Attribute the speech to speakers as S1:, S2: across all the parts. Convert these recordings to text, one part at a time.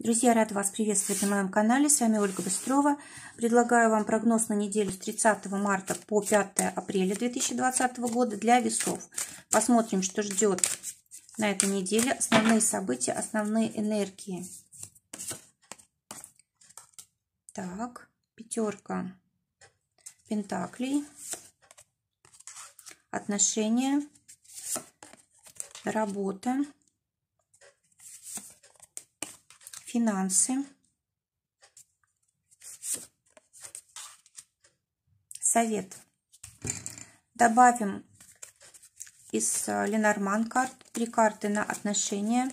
S1: Друзья, рад вас приветствовать на моем канале. С вами Ольга Быстрова. Предлагаю вам прогноз на неделю с 30 марта по 5 апреля 2020 года для весов. Посмотрим, что ждет на этой неделе. Основные события, основные энергии. Так, пятерка пентаклей. Отношения, работа, финансы, совет. Добавим из Ленорман карт 3 карты на отношения.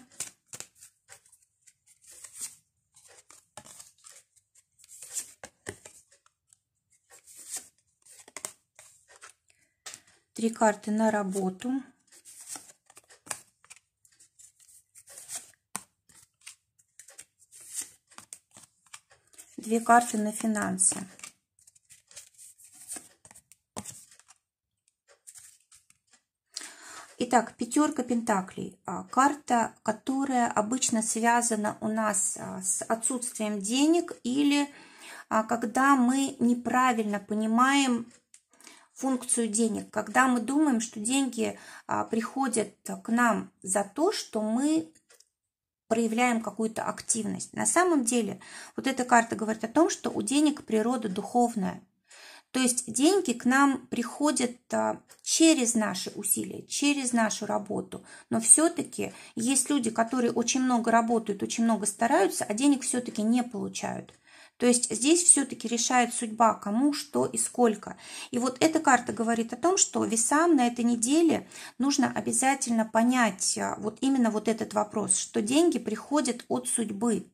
S1: Три карты на работу. Две карты на финансы. Итак, пятерка пентаклей. Карта, которая обычно связана у нас с отсутствием денег или когда мы неправильно понимаем функцию денег, когда мы думаем, что деньги приходят к нам за то, что мы проявляем какую-то активность. На самом деле, вот эта карта говорит о том, что у денег природа духовная. То есть деньги к нам приходят через наши усилия, через нашу работу. Но все-таки есть люди, которые очень много работают, очень много стараются, а денег все-таки не получают. То есть здесь все-таки решает судьба, кому, что и сколько. И вот эта карта говорит о том, что весам на этой неделе нужно обязательно понять вот именно вот этот вопрос, что деньги приходят от судьбы.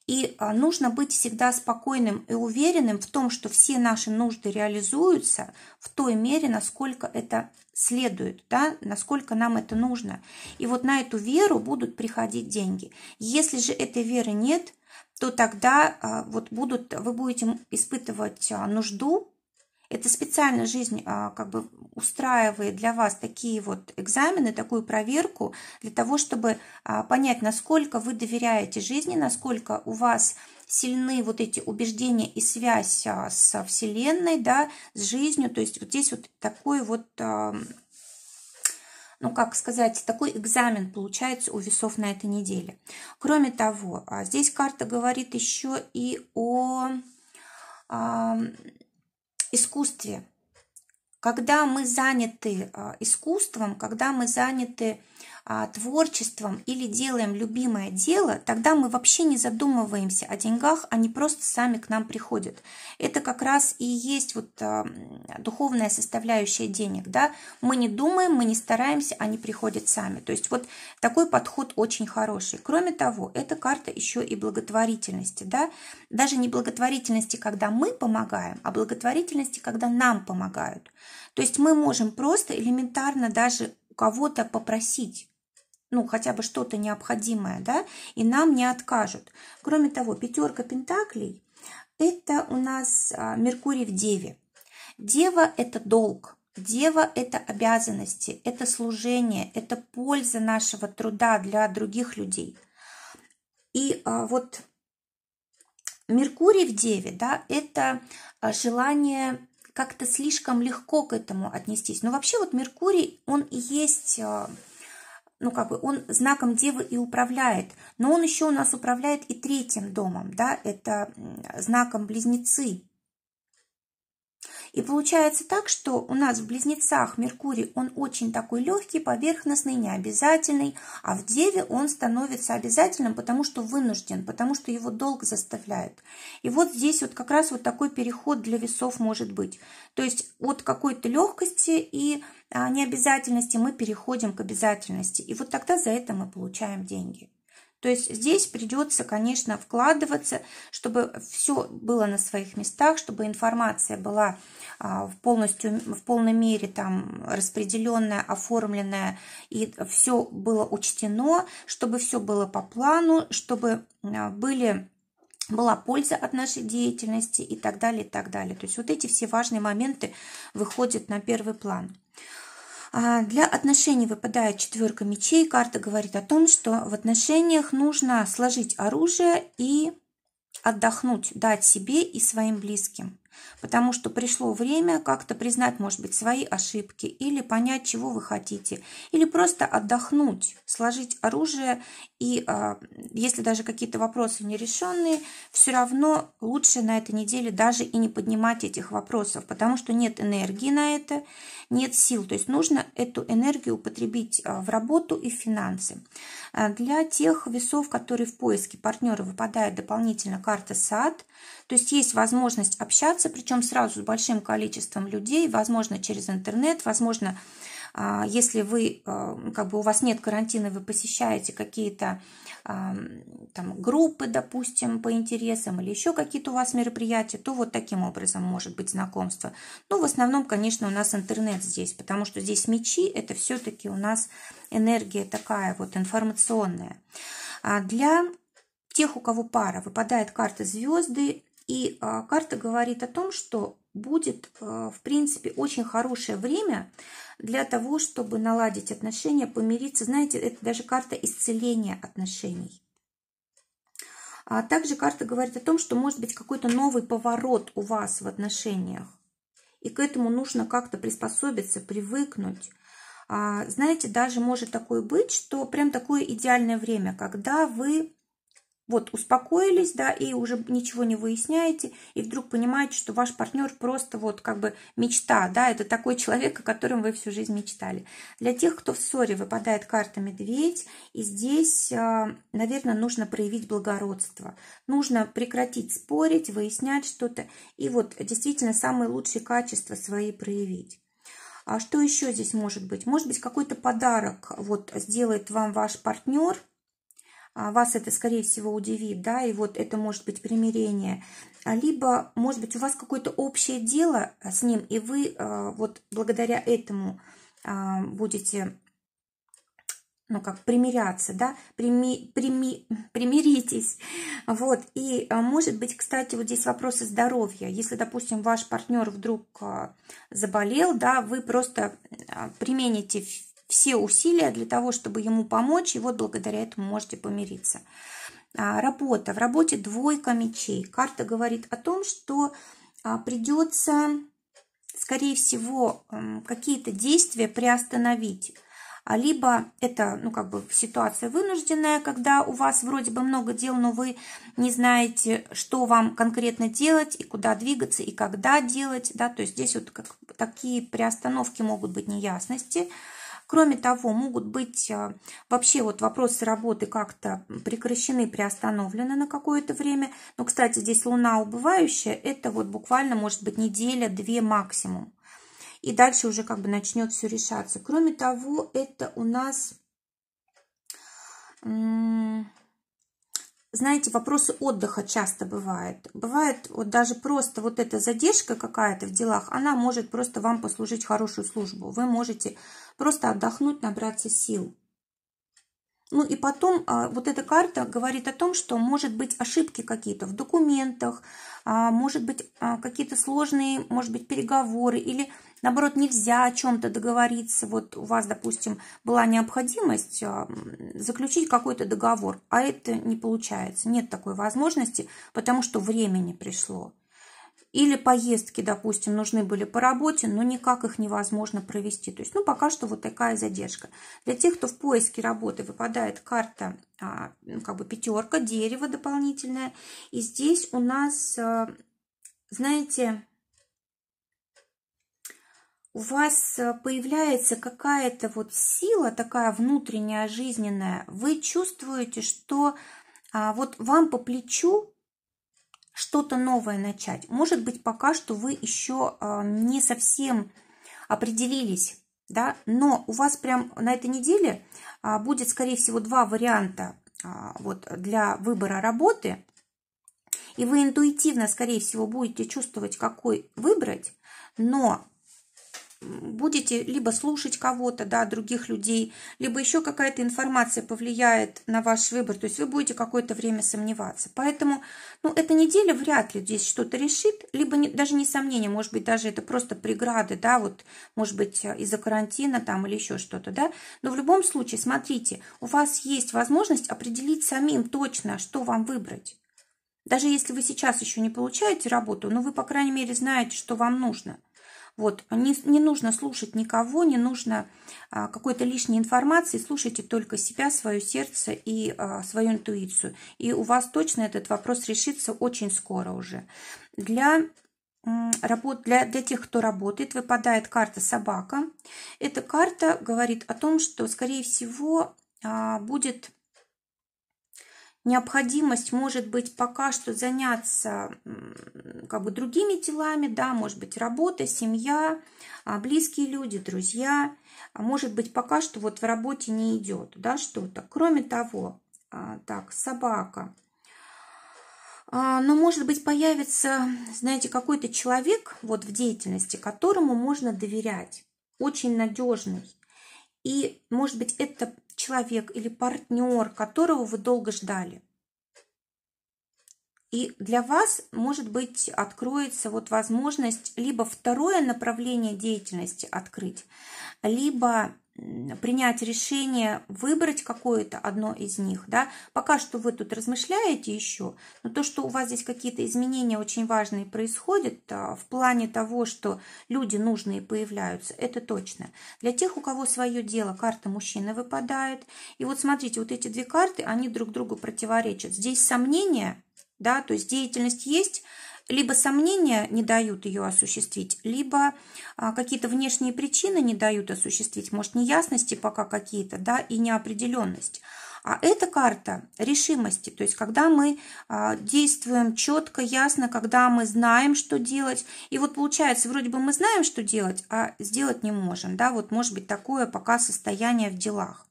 S1: И нужно быть всегда спокойным и уверенным в том, что все наши нужды реализуются в той мере, насколько это следует, да, насколько нам это нужно. И вот на эту веру будут приходить деньги. Если же этой веры нет, то тогда вы будете испытывать нужду. Это специально жизнь как бы устраивает для вас такие вот экзамены, такую проверку, для того, чтобы понять, насколько вы доверяете жизни, насколько у вас сильны вот эти убеждения и связь со Вселенной, да, с жизнью. То есть вот здесь вот такой вот, как сказать, такой экзамен получается у весов на этой неделе. Кроме того, здесь карта говорит еще и о искусстве. Когда мы заняты искусством, когда мы заняты творчеством или делаем любимое дело, тогда мы вообще не задумываемся о деньгах, они просто сами к нам приходят. Это как раз и есть вот духовная составляющая денег, да? Мы не думаем, мы не стараемся, они приходят сами. То есть вот такой подход очень хороший. Кроме того, эта карта еще и благотворительности, да? Даже не благотворительности, когда мы помогаем, а благотворительности, когда нам помогают. То есть мы можем просто элементарно даже у кого-то попросить, хотя бы что-то необходимое, да, и нам не откажут. Кроме того, пятерка пентаклей – это у нас Меркурий в Деве. Дева – это долг, Дева – это обязанности, это служение, это польза нашего труда для других людей. И вот Меркурий в Деве, да, это желание как-то слишком легко к этому отнестись. Но вообще вот Меркурий, он и есть, он знаком Девы и управляет. Но он еще у нас управляет и третьим домом, да, это знаком Близнецы. И получается так, что у нас в Близнецах Меркурий, он очень такой легкий, поверхностный, необязательный, а в Деве он становится обязательным, потому что вынужден, потому что его долг заставляет. И вот здесь вот как раз вот такой переход для весов может быть. То есть от какой-то легкости и необязательности мы переходим к обязательности. И вот тогда за это мы получаем деньги. То есть здесь придется, конечно, вкладываться, чтобы все было на своих местах, чтобы информация была в полной мере там распределенная, оформленная, и все было учтено, чтобы все было по плану, чтобы была польза от нашей деятельности и так далее, и так далее. То есть вот эти все важные моменты выходят на первый план. Для отношений выпадает 4 мечей. Карта говорит о том, что в отношениях нужно сложить оружие и отдохнуть, дать себе и своим близким. Потому что пришло время как-то признать, может быть, свои ошибки или понять, чего вы хотите. Или просто отдохнуть, сложить оружие. И если даже какие-то вопросы нерешенные, все равно лучше на этой неделе даже и не поднимать этих вопросов, потому что нет энергии на это, нет сил. То есть нужно эту энергию употребить в работу и в финансы. Для тех весов, которые в поиске партнера, выпадает дополнительно карта сад. То есть есть возможность общаться, причем сразу с большим количеством людей, возможно, через интернет, возможно, если вы, как бы у вас нет карантина, вы посещаете какие-то там группы, допустим, по интересам или еще какие-то у вас мероприятия, то вот таким образом может быть знакомство. Ну, в основном, конечно, у нас интернет здесь, потому что здесь мечи, это все-таки у нас энергия такая вот информационная. Для тех, у кого пара, выпадает карта звезды, и карта говорит о том, что будет, в принципе, очень хорошее время для того, чтобы наладить отношения, помириться. Знаете, это даже карта исцеления отношений. А также карта говорит о том, что может быть какой-то новый поворот у вас в отношениях. И к этому нужно как-то приспособиться, привыкнуть. Знаете, даже может такое быть, что прям такое идеальное время, когда вы вот успокоились, да, и уже ничего не выясняете, и вдруг понимаете, что ваш партнер просто вот как бы мечта, да, это такой человек, о котором вы всю жизнь мечтали. Для тех, кто в ссоре, выпадает карта медведь, и здесь, наверное, нужно проявить благородство, нужно прекратить спорить, выяснять что-то, и вот действительно самые лучшие качества свои проявить. А что еще здесь может быть? Может быть, какой-то подарок вот сделает вам ваш партнер. Вас это, скорее всего, удивит, да, и вот это может быть примирение. Либо, может быть, у вас какое-то общее дело с ним, и вы вот благодаря этому будете, ну, как примиряться, да, примиритесь. Вот, и может быть, кстати, вот здесь вопросы здоровья. Если, допустим, ваш партнер вдруг заболел, да, вы просто примените все усилия для того, чтобы ему помочь, и вот благодаря этому можете помириться. Работа. В работе 2 мечей. Карта говорит о том, что придется, скорее всего, какие-то действия приостановить. Либо это, ну, как бы ситуация вынужденная, когда у вас вроде бы много дел, но вы не знаете, что вам конкретно делать, и куда двигаться, и когда делать, да, то есть здесь вот как такие приостановки могут быть, неясности. Кроме того, могут быть вообще вот вопросы работы как-то прекращены, приостановлены на какое-то время. Но, кстати, здесь Луна убывающая, это вот буквально может быть неделя-2 максимум. И дальше уже как бы начнет все решаться. Кроме того, это у нас, знаете, вопросы отдыха часто бывают. Бывает вот даже просто вот эта задержка какая-то в делах, она может просто вам послужить хорошую службу. Вы можете просто отдохнуть, набраться сил. Ну и потом вот эта карта говорит о том, что может быть ошибки какие-то в документах, может быть какие-то сложные, может быть, переговоры, или наоборот нельзя о чем-то договориться. Вот у вас, допустим, была необходимость заключить какой-то договор, а это не получается, нет такой возможности, потому что время не пришло. Или поездки, допустим, нужны были по работе, но никак их невозможно провести. То есть, ну, пока что вот такая задержка. Для тех, кто в поиске работы, выпадает карта, как бы 5, дерево дополнительное. И здесь у нас, знаете, у вас появляется какая-то вот сила такая внутренняя, жизненная. Вы чувствуете, что вот вам по плечу что-то новое начать. Может быть, пока что вы еще не совсем определились, да, но у вас прям на этой неделе будет, скорее всего, 2 варианта вот для выбора работы, и вы интуитивно, скорее всего, будете чувствовать, какой выбрать, но будете либо слушать кого-то, да, других людей, либо еще какая-то информация повлияет на ваш выбор, то есть вы будете какое-то время сомневаться. Поэтому, ну, эта неделя вряд ли здесь что-то решит, либо даже не сомнение, может быть, даже это просто преграды, да, вот, может быть, из-за карантина там или еще что-то, да, но в любом случае, смотрите, у вас есть возможность определить самим точно, что вам выбрать. Даже если вы сейчас еще не получаете работу, но вы, по крайней мере, знаете, что вам нужно. Вот, не нужно слушать никого, не нужно какой-то лишней информации, слушайте только себя, свое сердце и свою интуицию. И у вас точно этот вопрос решится очень скоро уже. Для тех, кто работает, выпадает карта «Собака». Эта карта говорит о том, что, скорее всего, будет необходимость, может быть, пока что заняться как бы другими делами, да, может быть, работа, семья, близкие люди, друзья, может быть, пока что вот в работе не идет, да, что-то. Кроме того, так, собака. Но, может быть, появится, знаете, какой-то человек вот в деятельности, которому можно доверять, очень надежный. И, может быть, это человек или партнер, которого вы долго ждали. И для вас, может быть, откроется вот возможность либо второе направление деятельности открыть, либо принять решение, выбрать какое-то одно из них, да. Пока что вы тут размышляете еще, но то, что у вас здесь какие-то изменения очень важные происходят в плане того, что люди нужные появляются, это точно. Для тех, у кого свое дело, карта мужчины выпадает. И вот смотрите, вот эти две карты, они друг другу противоречат. Здесь сомнения, да, то есть деятельность есть, либо сомнения не дают ее осуществить, либо какие-то внешние причины не дают осуществить, может, неясности пока какие-то, да, и неопределенность. А эта карта решимости, то есть когда мы действуем четко, ясно, когда мы знаем, что делать. И вот получается, вроде бы мы знаем, что делать, а сделать не можем, да, вот может быть такое пока состояние в делах.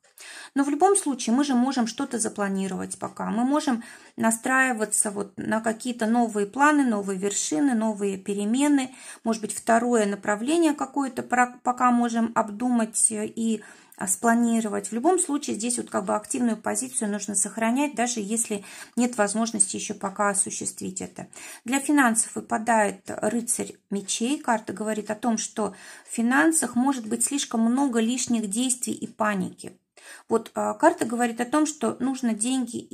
S1: Но в любом случае мы же можем что-то запланировать пока. Мы можем настраиваться вот на какие-то новые планы, новые вершины, новые перемены. Может быть, второе направление какое-то пока можем обдумать и спланировать. В любом случае здесь вот как бы активную позицию нужно сохранять, даже если нет возможности еще пока осуществить это. Для финансов выпадает рыцарь мечей. Карта говорит о том, что в финансах может быть слишком много лишних действий и паники. Вот карта говорит о том, что нужно деньги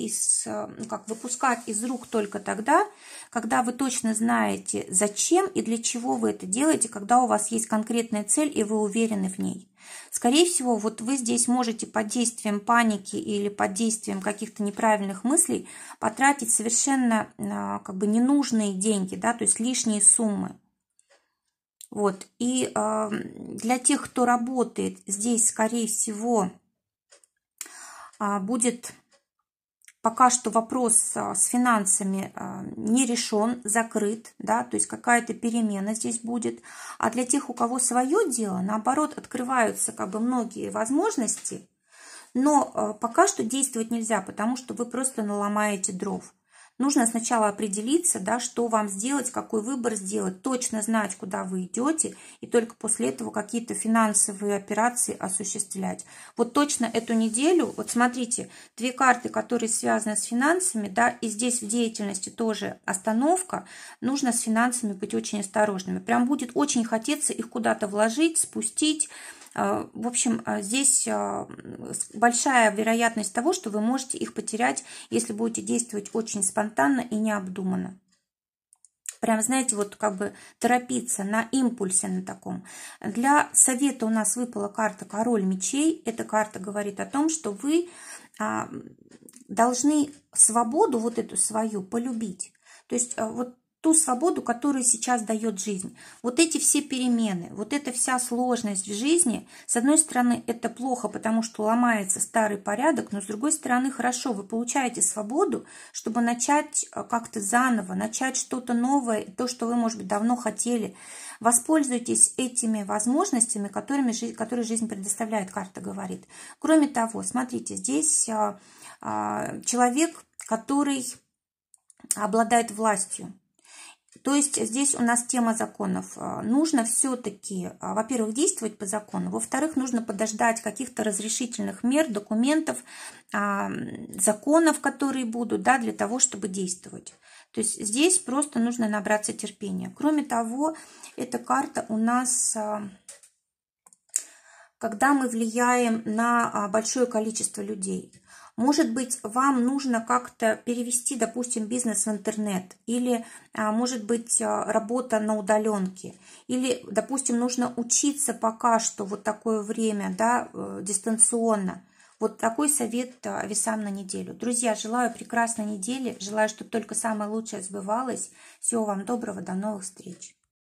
S1: выпускать из рук только тогда, когда вы точно знаете, зачем и для чего вы это делаете, когда у вас есть конкретная цель и вы уверены в ней. Скорее всего, вот вы здесь можете под действием паники или под действием каких-то неправильных мыслей потратить совершенно как бы ненужные деньги, да, то есть лишние суммы. Вот. И для тех, кто работает, здесь, скорее всего, будет пока что вопрос с финансами не решен, закрыт, да, то есть какая-то перемена здесь будет. А для тех, у кого свое дело, наоборот, открываются как бы многие возможности, но пока что действовать нельзя, потому что вы просто наломаете дров. Нужно сначала определиться, да, что вам сделать, какой выбор сделать, точно знать, куда вы идете, и только после этого какие-то финансовые операции осуществлять. Вот точно эту неделю, вот смотрите, две карты, которые связаны с финансами, да, и здесь в деятельности тоже остановка, нужно с финансами быть очень осторожными. Прям будет очень хотеться их куда-то вложить, спустить. В общем, здесь большая вероятность того, что вы можете их потерять, если будете действовать очень спонтанно и необдуманно. Прям, знаете, вот как бы торопиться на импульсе на таком. Для совета у нас выпала карта «Король мечей». Эта карта говорит о том, что вы должны свободу вот эту свою полюбить. То есть вот ту свободу, которую сейчас дает жизнь. Вот эти все перемены, вот эта вся сложность в жизни, с одной стороны, это плохо, потому что ломается старый порядок, но с другой стороны, хорошо, вы получаете свободу, чтобы начать как-то заново, начать что-то новое, то, что вы, может быть, давно хотели. Воспользуйтесь этими возможностями, которые жизнь предоставляет, карта говорит. Кроме того, смотрите, здесь человек, который обладает властью. То есть здесь у нас тема законов. Нужно все-таки, во-первых, действовать по закону, во-вторых, нужно подождать каких-то разрешительных мер, документов, законов, которые будут, да, для того, чтобы действовать. То есть здесь просто нужно набраться терпения. Кроме того, эта карта у нас, когда мы влияем на большое количество людей. Может быть, вам нужно как-то перевести, допустим, бизнес в интернет, или, может быть, работа на удаленке, или, допустим, нужно учиться пока что вот такое время, да, дистанционно. Вот такой совет весам на неделю. Друзья, желаю прекрасной недели, желаю, чтобы только самое лучшее сбывалось. Всего вам доброго, до новых встреч.